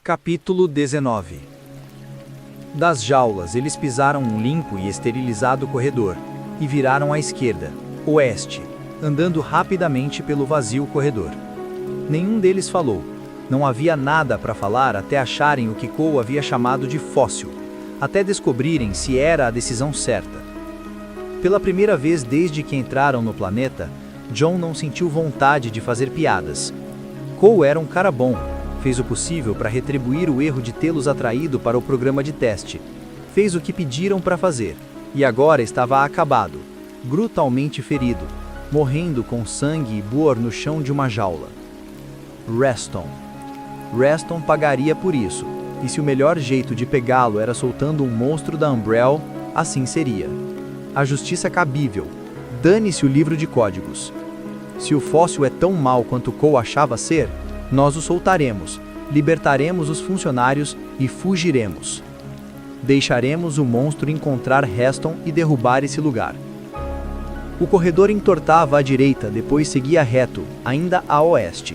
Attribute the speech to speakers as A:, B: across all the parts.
A: Capítulo 19. Das jaulas eles pisaram um limpo e esterilizado corredor, e viraram à esquerda, oeste, andando rapidamente pelo vazio corredor. Nenhum deles falou. Não havia nada para falar até acharem o que Cole havia chamado de fóssil, até descobrirem se era a decisão certa. Pela primeira vez desde que entraram no planeta, John não sentiu vontade de fazer piadas. Cole era um cara bom. Fez o possível para retribuir o erro de tê-los atraído para o programa de teste. Fez o que pediram para fazer, e agora estava acabado, brutalmente ferido, morrendo com sangue e buor no chão de uma jaula. Reston pagaria por isso, e se o melhor jeito de pegá-lo era soltando um monstro da Umbrella, assim seria. A justiça cabível. Dane-se o livro de códigos. Se o fóssil é tão mau quanto Cole achava ser, nós o soltaremos, libertaremos os funcionários e fugiremos. Deixaremos o monstro encontrar Reston e derrubar esse lugar. O corredor entortava à direita, depois seguia reto, ainda a oeste.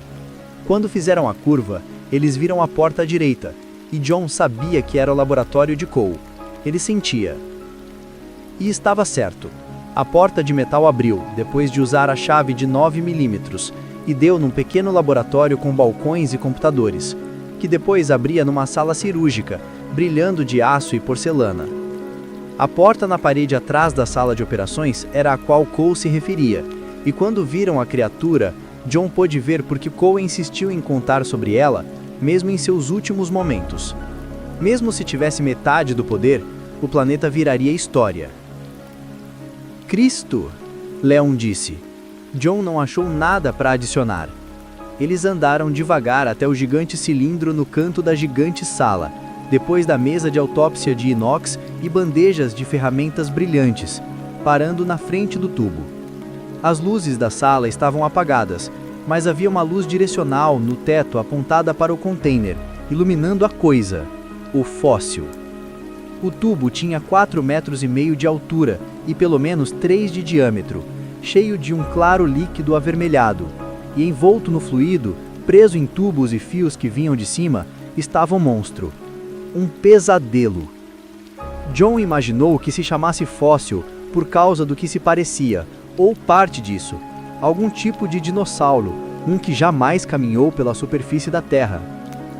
A: Quando fizeram a curva, eles viram a porta à direita, e John sabia que era o laboratório de Cole. Ele sentia. E estava certo. A porta de metal abriu, depois de usar a chave de 9 mm, e deu num pequeno laboratório com balcões e computadores, que depois abria numa sala cirúrgica, brilhando de aço e porcelana. A porta na parede atrás da sala de operações era a qual Cole se referia, e quando viram a criatura, John pôde ver porque Cole insistiu em contar sobre ela, mesmo em seus últimos momentos. Mesmo se tivesse metade do poder, o planeta viraria história. Cristo, Leon disse. John não achou nada para adicionar. Eles andaram devagar até o gigante cilindro no canto da gigante sala, depois da mesa de autópsia de inox e bandejas de ferramentas brilhantes, parando na frente do tubo. As luzes da sala estavam apagadas, mas havia uma luz direcional no teto apontada para o container, iluminando a coisa, o fóssil. O tubo tinha 4,5 metros de altura e pelo menos 3 de diâmetro, cheio de um claro líquido avermelhado, e envolto no fluido, preso em tubos e fios que vinham de cima, estava um monstro. Um pesadelo. John imaginou que se chamasse fóssil por causa do que se parecia, ou parte disso, algum tipo de dinossauro, um que jamais caminhou pela superfície da Terra.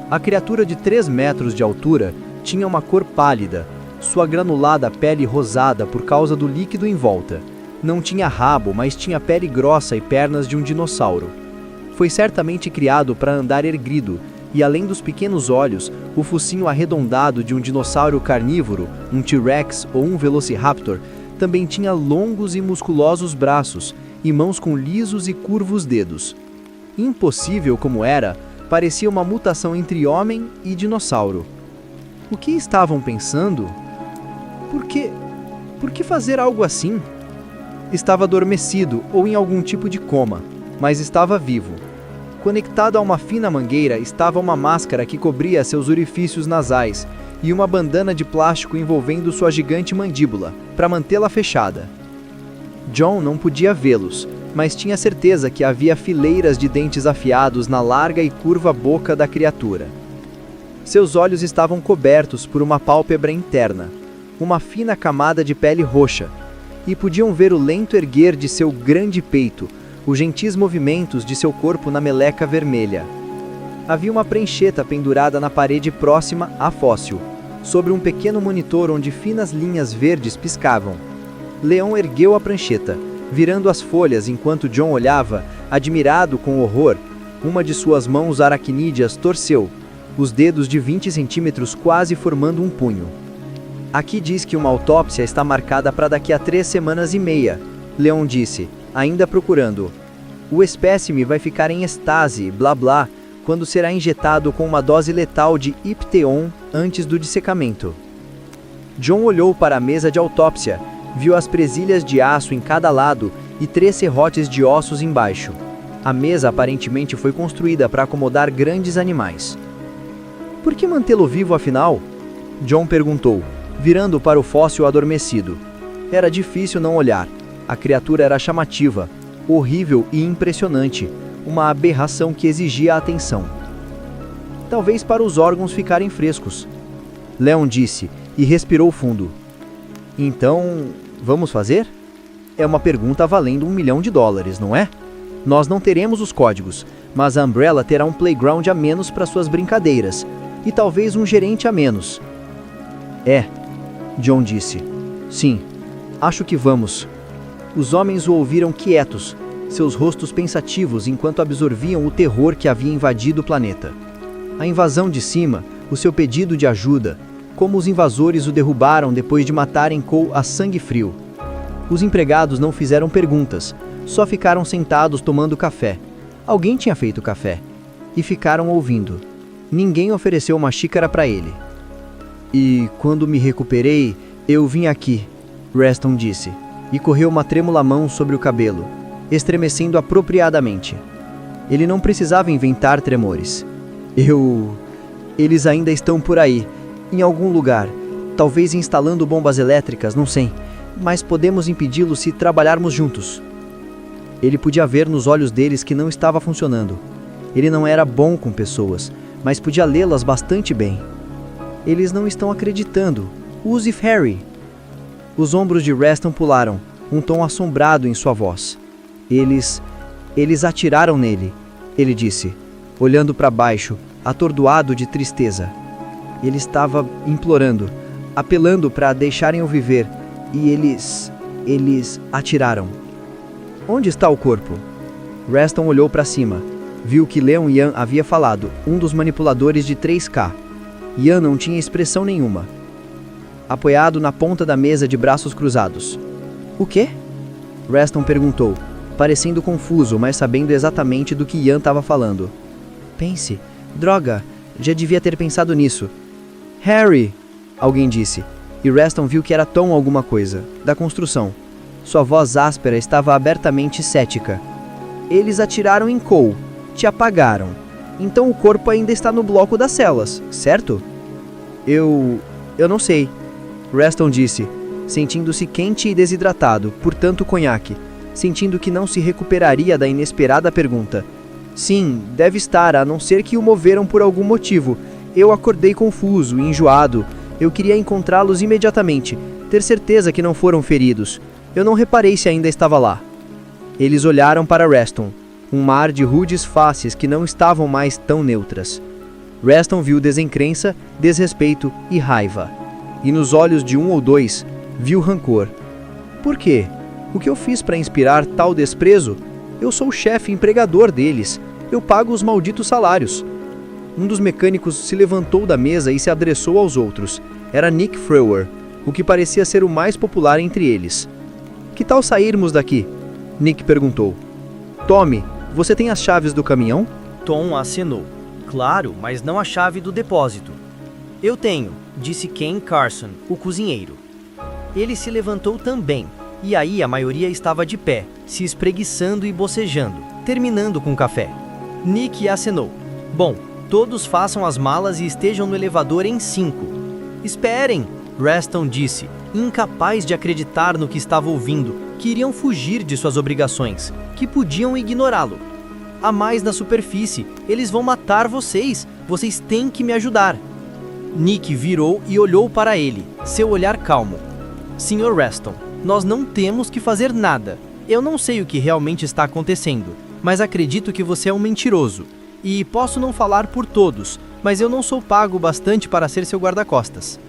A: A criatura de 3 metros de altura tinha uma cor pálida, sua granulada pele rosada por causa do líquido em volta. Não tinha rabo, mas tinha pele grossa e pernas de um dinossauro. Foi certamente criado para andar erguido, e além dos pequenos olhos, o focinho arredondado de um dinossauro carnívoro, um T-Rex ou um Velociraptor, também tinha longos e musculosos braços, e mãos com lisos e curvos dedos. Impossível como era, parecia uma mutação entre homem e dinossauro. O que estavam pensando? Por que fazer algo assim? Estava adormecido ou em algum tipo de coma, mas estava vivo. Conectado a uma fina mangueira estava uma máscara que cobria seus orifícios nasais e uma bandana de plástico envolvendo sua gigante mandíbula, para mantê-la fechada. John não podia vê-los, mas tinha certeza que havia fileiras de dentes afiados na larga e curva boca da criatura. Seus olhos estavam cobertos por uma pálpebra interna, uma fina camada de pele roxa, e podiam ver o lento erguer de seu grande peito, os gentis movimentos de seu corpo na meleca vermelha. Havia uma prancheta pendurada na parede próxima à fóssil, sobre um pequeno monitor onde finas linhas verdes piscavam. Leon ergueu a prancheta, virando as folhas enquanto John olhava, admirado com horror. Uma de suas mãos aracnídeas torceu, os dedos de 20 centímetros quase formando um punho. Aqui diz que uma autópsia está marcada para daqui a 3 semanas e meia, Leon disse, ainda procurando. O espécime vai ficar em estase, blá blá, quando será injetado com uma dose letal de Ipteon antes do dissecamento. John olhou para a mesa de autópsia, viu as presilhas de aço em cada lado e 3 serrotes de ossos embaixo. A mesa aparentemente foi construída para acomodar grandes animais. Por que mantê-lo vivo afinal? John perguntou, virando para o fóssil adormecido. Era difícil não olhar. A criatura era chamativa, horrível e impressionante, uma aberração que exigia atenção. talvez para os órgãos ficarem frescos. Leon disse e respirou fundo. Então, vamos fazer? É uma pergunta valendo $1 milhão, não é? Nós não teremos os códigos, mas a Umbrella terá um playground a menos para suas brincadeiras, e talvez um gerente a menos. John disse. Sim, acho que vamos. Os homens o ouviram quietos, seus rostos pensativos enquanto absorviam o terror que havia invadido o planeta. A invasão de cima, o seu pedido de ajuda, como os invasores o derrubaram depois de matarem Cole a sangue frio. Os empregados não fizeram perguntas, só ficaram sentados tomando café. Alguém tinha feito café. E ficaram ouvindo. Ninguém ofereceu uma xícara para ele. E quando me recuperei, eu vim aqui, Reston disse, e correu uma trêmula mão sobre o cabelo, estremecendo apropriadamente. Ele não precisava inventar tremores. Eles ainda estão por aí, em algum lugar, talvez instalando bombas elétricas, não sei, mas podemos impedi-los se trabalharmos juntos. Ele podia ver nos olhos deles que não estava funcionando. Ele não era bom com pessoas, mas podia lê-las bastante bem. Eles não estão acreditando. Use Harry. Os ombros de Reston pularam, um tom assombrado em sua voz. Eles atiraram nele, ele disse, olhando para baixo, atordoado de tristeza. Ele estava implorando, apelando para deixarem-o viver, e eles atiraram. Onde está o corpo? Reston olhou para cima. Viu que Leon Yan havia falado, um dos manipuladores de 3K. Yan não tinha expressão nenhuma. Apoiado na ponta da mesa de braços cruzados. O quê? Reston perguntou, parecendo confuso, mas sabendo exatamente do que Yan estava falando. Pense. Droga, já devia ter pensado nisso. Harry! Alguém disse, e Reston viu que era Tom alguma coisa, da construção. Sua voz áspera estava abertamente cética. Eles atiraram em Cole. Te apagaram. Então o corpo ainda está no bloco das celas, certo? Eu não sei, Reston disse, sentindo-se quente e desidratado, por tanto conhaque, sentindo que não se recuperaria da inesperada pergunta. Sim, deve estar, a não ser que o moveram por algum motivo. Eu acordei confuso, enjoado. Eu queria encontrá-los imediatamente, ter certeza que não foram feridos. Eu não reparei se ainda estava lá. Eles olharam para Reston. Um mar de rudes faces que não estavam mais tão neutras. Reston viu desencrença, desrespeito e raiva. E nos olhos de um ou dois, viu rancor. Por quê? O que eu fiz para inspirar tal desprezo? Eu sou o chefe empregador deles. Eu pago os malditos salários. Um dos mecânicos se levantou da mesa e se adressou aos outros. Era Nick Frewer, o que parecia ser o mais popular entre eles. Que tal sairmos daqui? Nick perguntou. Tommy, você tem as chaves do caminhão?
B: Tom acenou. Claro, mas não a chave do depósito. Eu tenho, disse Ken Carson, o cozinheiro. Ele se levantou também, e aí a maioria estava de pé, se espreguiçando e bocejando, terminando com o café. Nick acenou. Bom, todos façam as malas e estejam no elevador em 5. Esperem, Reston disse, incapaz de acreditar no que estava ouvindo, que iriam fugir de suas obrigações, que podiam ignorá-lo. Há mais na superfície, eles vão matar vocês, vocês têm que me ajudar. Nick virou e olhou para ele, seu olhar calmo. Sr. Reston, nós não temos que fazer nada. Eu não sei o que realmente está acontecendo, mas acredito que você é um mentiroso. E posso não falar por todos, mas eu não sou pago bastante para ser seu guarda-costas.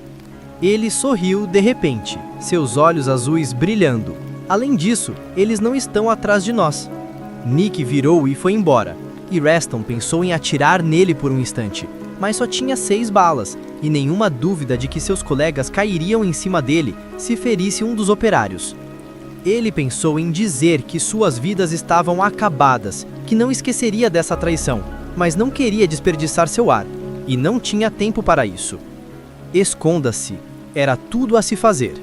B: Ele sorriu de repente, seus olhos azuis brilhando. Além disso, eles não estão atrás de nós. Nick virou e foi embora, e Reston pensou em atirar nele por um instante, mas só tinha 6 balas, e nenhuma dúvida de que seus colegas cairiam em cima dele se ferisse um dos operários. Ele pensou em dizer que suas vidas estavam acabadas, que não esqueceria dessa traição, mas não queria desperdiçar seu ar, e não tinha tempo para isso. Esconda-se, era tudo a se fazer.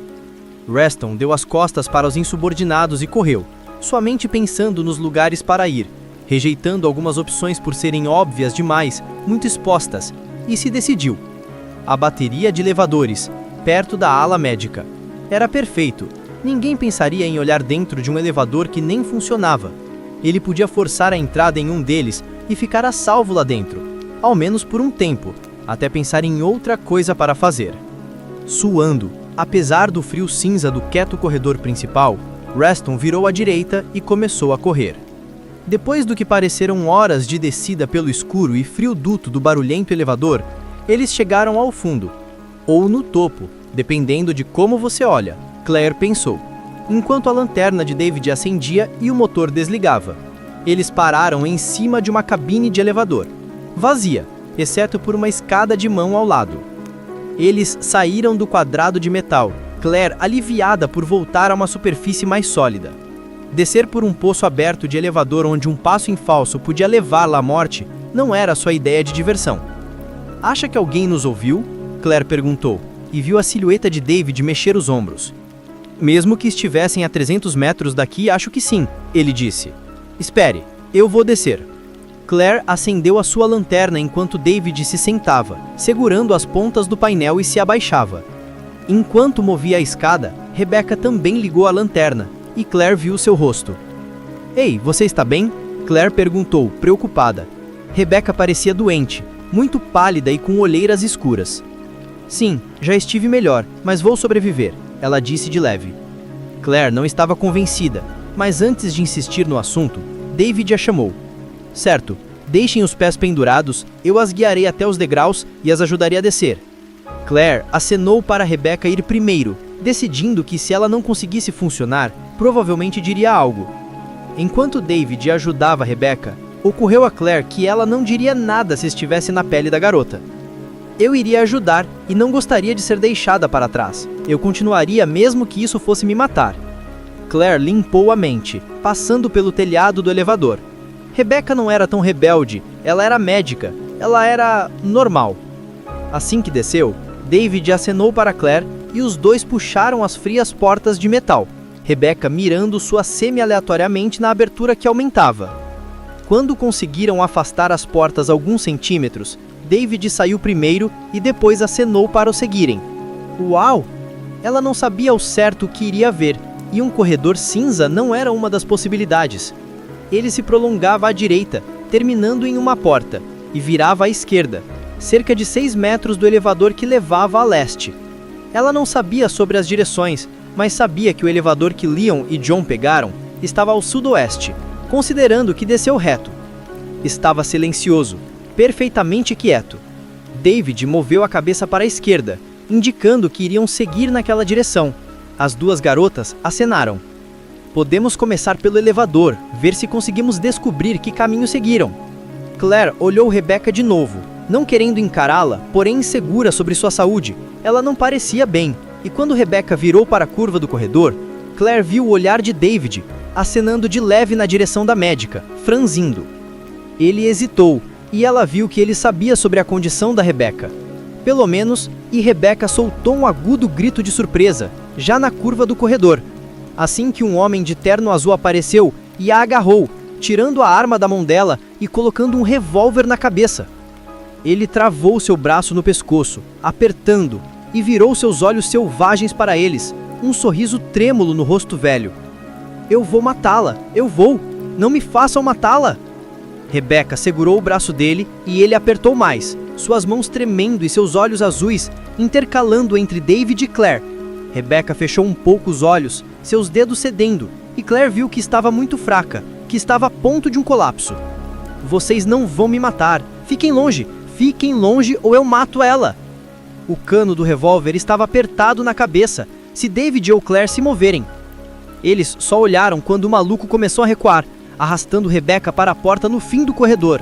B: Reston deu as costas para os insubordinados e correu, somente pensando nos lugares para ir, rejeitando algumas opções por serem óbvias demais, muito expostas, e se decidiu. A bateria de elevadores, perto da ala médica. Era perfeito. Ninguém pensaria em olhar dentro de um elevador que nem funcionava. Ele podia forçar a entrada em um deles e ficar a salvo lá dentro. ao menos por um tempo, até pensar em outra coisa para fazer. Suando, apesar do frio cinza do quieto corredor principal, Reston virou à direita e começou a correr. Depois do que pareceram horas de descida pelo escuro e frio duto do barulhento elevador, eles chegaram ao fundo, ou no topo, dependendo de como você olha, Claire pensou, enquanto a lanterna de David acendia e o motor desligava. Eles pararam em cima de uma cabine de elevador, vazia, exceto por uma escada de mão ao lado. Eles saíram do quadrado de metal, Claire aliviada por voltar a uma superfície mais sólida. Descer por um poço aberto de elevador onde um passo em falso podia levá-la à morte não era sua ideia de diversão. Acha que alguém nos ouviu? Claire perguntou, e viu a silhueta de David mexer os ombros. Mesmo que estivessem a 300 metros daqui, acho que sim, ele disse. Espere, eu vou descer. Claire acendeu a sua lanterna enquanto David se sentava, segurando as pontas do painel e se abaixava. Enquanto movia a escada, Rebecca também ligou a lanterna, e Claire viu seu rosto. Ei, você está bem? Claire perguntou, preocupada. Rebecca parecia doente, muito pálida e com olheiras escuras. Sim, já estive melhor, mas vou sobreviver, ela disse de leve. Claire não estava convencida, mas antes de insistir no assunto, David a chamou. Certo, deixem os pés pendurados, eu as guiarei até os degraus e as ajudarei a descer. Claire acenou para Rebecca ir primeiro, decidindo que se ela não conseguisse funcionar, provavelmente diria algo. Enquanto David ajudava Rebecca, ocorreu a Claire que ela não diria nada se estivesse na pele da garota. Eu iria ajudar e não gostaria de ser deixada para trás. Eu continuaria mesmo que isso fosse me matar. Claire limpou a mente, passando pelo telhado do elevador. Rebecca não era tão rebelde, ela era médica, ela era normal. Assim que desceu, David acenou para Claire e os dois puxaram as frias portas de metal, Rebecca mirando sua semi-aleatoriamente na abertura que aumentava. Quando conseguiram afastar as portas alguns centímetros, David saiu primeiro e depois acenou para o seguirem. Uau! Ela não sabia ao certo o que iria ver, e um corredor cinza não era uma das possibilidades. Ele se prolongava à direita, terminando em uma porta, e virava à esquerda, cerca de 6 metros do elevador que levava a leste. Ela não sabia sobre as direções, mas sabia que o elevador que Leon e John pegaram estava ao sudoeste, considerando que desceu reto. Estava silencioso, perfeitamente quieto. David moveu a cabeça para a esquerda, indicando que iriam seguir naquela direção. As duas garotas acenaram. Podemos começar pelo elevador, ver se conseguimos descobrir que caminho seguiram. Claire olhou Rebecca de novo, não querendo encará-la, porém insegura sobre sua saúde. Ela não parecia bem, e quando Rebecca virou para a curva do corredor, Claire viu o olhar de David, acenando de leve na direção da médica, franzindo. Ele hesitou, e ela viu que ele sabia sobre a condição da Rebecca. Pelo menos, e Rebecca soltou um agudo grito de surpresa, já na curva do corredor. Assim que um homem de terno azul apareceu e a agarrou, tirando a arma da mão dela e colocando um revólver na cabeça. Ele travou seu braço no pescoço, apertando, e virou seus olhos selvagens para eles, um sorriso trêmulo no rosto velho. Eu vou matá-la, eu vou, não me façam matá-la! Rebecca segurou o braço dele e ele apertou mais, suas mãos tremendo e seus olhos azuis intercalando entre David e Claire. Rebecca fechou um pouco os olhos, seus dedos cedendo, e Claire viu que estava muito fraca, que estava a ponto de um colapso. Vocês não vão me matar, fiquem longe ou eu mato ela! O cano do revólver estava apertado na cabeça, se David ou Claire se moverem. Eles só olharam quando o maluco começou a recuar, arrastando Rebecca para a porta no fim do corredor.